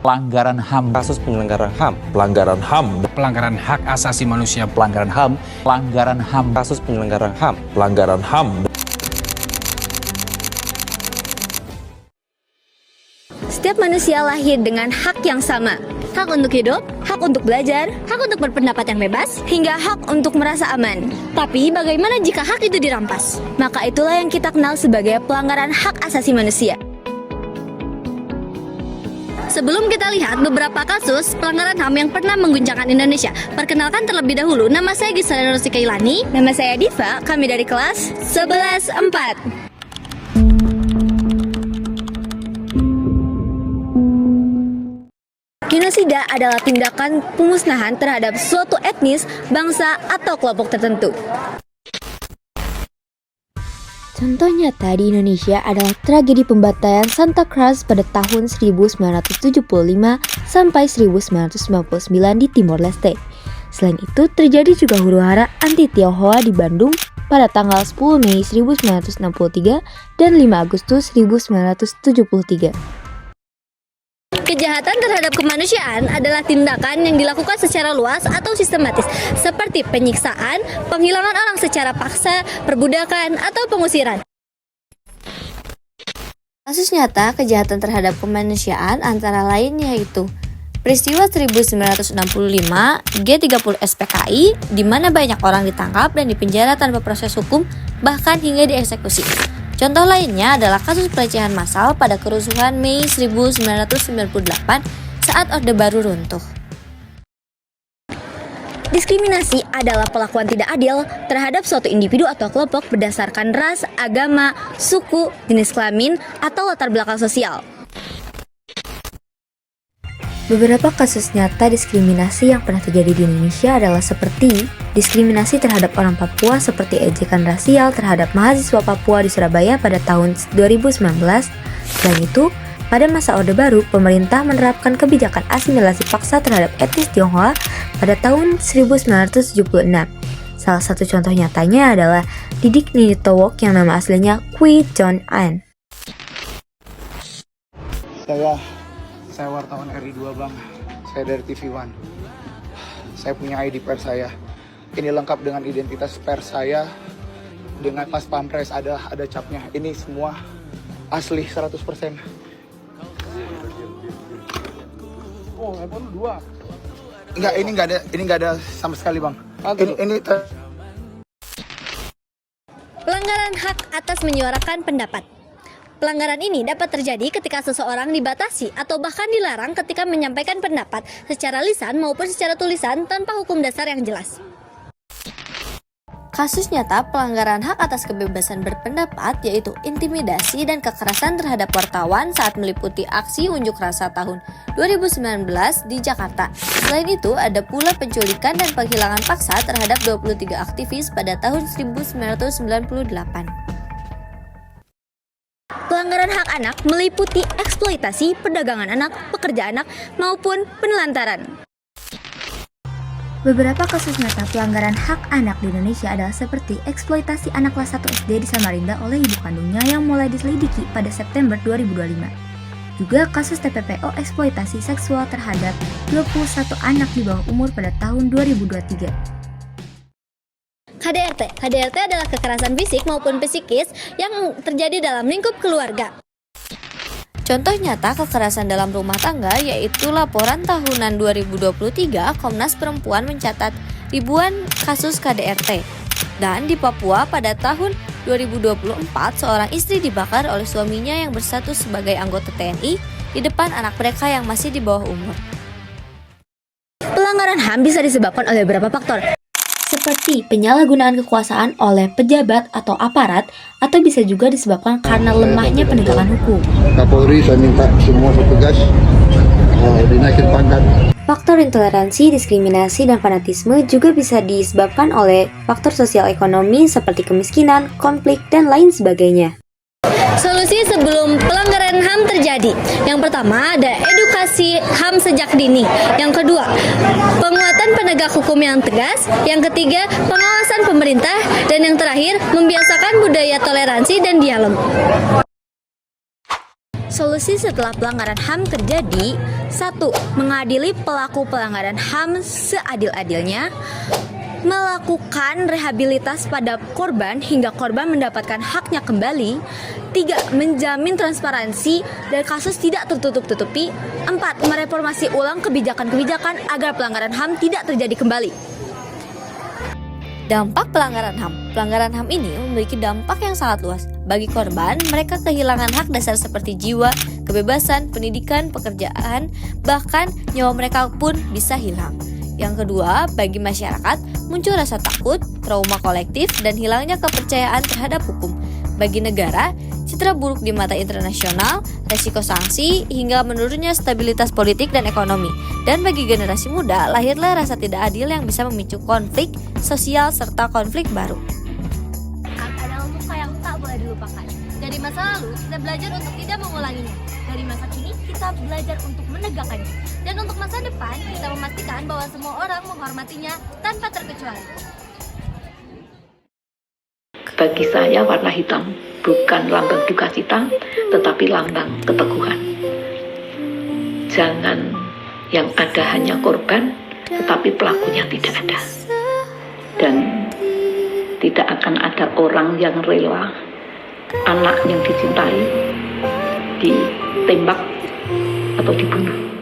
pelanggaran HAM, kasus penyelenggaraan HAM, pelanggaran hak asasi manusia, pelanggaran HAM, kasus penyelenggaraan HAM, Setiap manusia lahir dengan hak yang sama. Hak untuk hidup, hak untuk belajar, hak untuk berpendapat yang bebas, hingga hak untuk merasa aman. Tapi bagaimana jika hak itu dirampas? Maka itulah yang kita kenal sebagai pelanggaran hak asasi manusia. Sebelum kita lihat beberapa kasus pelanggaran HAM yang pernah mengguncangkan Indonesia, perkenalkan terlebih dahulu, nama saya Gisela Rosi Kailani. Nama saya Diva, kami dari kelas 11-4. Genosida adalah tindakan pemusnahan terhadap suatu etnis, bangsa, atau kelompok tertentu. Contoh nyata di Indonesia adalah tragedi pembantaian Santa Cruz pada tahun 1975 sampai 1999 di Timor Leste. Selain itu, terjadi juga huru-hara anti-Tionghoa di Bandung pada tanggal 10 Mei 1963 dan 5 Agustus 1973. Kejahatan terhadap kemanusiaan adalah tindakan yang dilakukan secara luas atau sistematis, seperti penyiksaan, penghilangan orang secara paksa, perbudakan, atau pengusiran. Kasus nyata kejahatan terhadap kemanusiaan antara lain yaitu peristiwa 1965 G30 SPKI, di mana banyak orang ditangkap dan dipenjara tanpa proses hukum, bahkan hingga dieksekusi. Contoh lainnya adalah kasus pelecehan massal pada kerusuhan Mei 1998 saat Orde Baru runtuh. Diskriminasi adalah perlakuan tidak adil terhadap suatu individu atau kelompok berdasarkan ras, agama, suku, jenis kelamin, atau latar belakang sosial. Beberapa kasus nyata diskriminasi yang pernah terjadi di Indonesia adalah seperti diskriminasi terhadap orang Papua seperti ejekan rasial terhadap mahasiswa Papua di Surabaya pada tahun 2019. Selain itu, pada masa Orde Baru, pemerintah menerapkan kebijakan asimilasi paksa terhadap etnis Tionghoa pada tahun 1976. Salah satu contoh nyatanya adalah Didik Nitowok yang nama aslinya Kui John An. Saya wartawan RI2 Bang, saya dari TV One. Saya punya ID pers saya. Ini lengkap dengan identitas pers saya, dengan pas pampres ada capnya. Ini semua asli 100%. Oh, handphone 2. Enggak, ini enggak ada sama sekali Bang. Pelanggaran hak atas menyuarakan pendapat. Pelanggaran ini dapat terjadi ketika seseorang dibatasi atau bahkan dilarang ketika menyampaikan pendapat secara lisan maupun secara tulisan tanpa hukum dasar yang jelas. Kasus nyata pelanggaran hak atas kebebasan berpendapat yaitu intimidasi dan kekerasan terhadap wartawan saat meliputi aksi unjuk rasa tahun 2019 di Jakarta. Selain itu, ada pula penculikan dan penghilangan paksa terhadap 23 aktivis pada tahun 1998. Pelanggaran hak anak meliputi eksploitasi, perdagangan anak, pekerja anak, maupun penelantaran. Beberapa kasus nyata pelanggaran hak anak di Indonesia adalah seperti eksploitasi anak kelas 1 SD di Samarinda oleh ibu kandungnya yang mulai diselidiki pada September 2025. Juga kasus TPPO eksploitasi seksual terhadap 21 anak di bawah umur pada tahun 2023. KDRT adalah kekerasan fisik maupun psikis yang terjadi dalam lingkup keluarga. Contoh nyata kekerasan dalam rumah tangga yaitu laporan tahunan 2023 Komnas Perempuan mencatat ribuan kasus KDRT. Dan di Papua pada tahun 2024 seorang istri dibakar oleh suaminya yang berstatus sebagai anggota TNI di depan anak mereka yang masih di bawah umur. Pelanggaran HAM bisa disebabkan oleh beberapa faktor, seperti penyalahgunaan kekuasaan oleh pejabat atau aparat, atau bisa juga disebabkan karena lemahnya penegakan hukum. Kapolri, saya minta semua petugas dinaikin pangkat. Faktor intoleransi, diskriminasi, dan fanatisme juga bisa disebabkan oleh faktor sosial ekonomi seperti kemiskinan, konflik, dan lain sebagainya. Solusi sebelum pelanggaran HAM terjadi. Yang pertama ada edukasi HAM sejak dini. Yang kedua, penguatan penegak hukum yang tegas. Yang ketiga, pengawasan pemerintah. Dan yang terakhir, membiasakan budaya toleransi dan dialog. Solusi setelah pelanggaran HAM terjadi: 1. Mengadili pelaku pelanggaran HAM seadil-adilnya, melakukan rehabilitas pada korban hingga korban mendapatkan haknya kembali. 3. Menjamin transparansi dan kasus tidak tertutup-tutupi. 4. Mereformasi ulang kebijakan-kebijakan agar pelanggaran HAM tidak terjadi kembali. Dampak pelanggaran HAM. Pelanggaran HAM ini memiliki dampak yang sangat luas. Bagi korban, mereka kehilangan hak dasar seperti jiwa, kebebasan, pendidikan, pekerjaan, bahkan nyawa mereka pun bisa hilang. Yang kedua, bagi masyarakat, muncul rasa takut, trauma kolektif, dan hilangnya kepercayaan terhadap hukum. Bagi negara, citra buruk di mata internasional, resiko sanksi, hingga menurunnya stabilitas politik dan ekonomi. Dan bagi generasi muda, lahirlah rasa tidak adil yang bisa memicu konflik sosial serta konflik baru. Adalah luka yang tak boleh dilupakan. Dari masa lalu, kita belajar untuk tidak mengulanginya. Dari masa kini, kita belajar untuk menegakkannya. Dan untuk masa depan, kita memastikan bahwa semua orang menghormatinya tanpa terkecuali. Bagi saya warna hitam bukan lambang duka cita, tetapi lambang keteguhan. Jangan yang ada hanya korban, tetapi pelakunya tidak ada. Dan tidak akan ada orang yang rela anak yang dicintai ditembak atau dibunuh.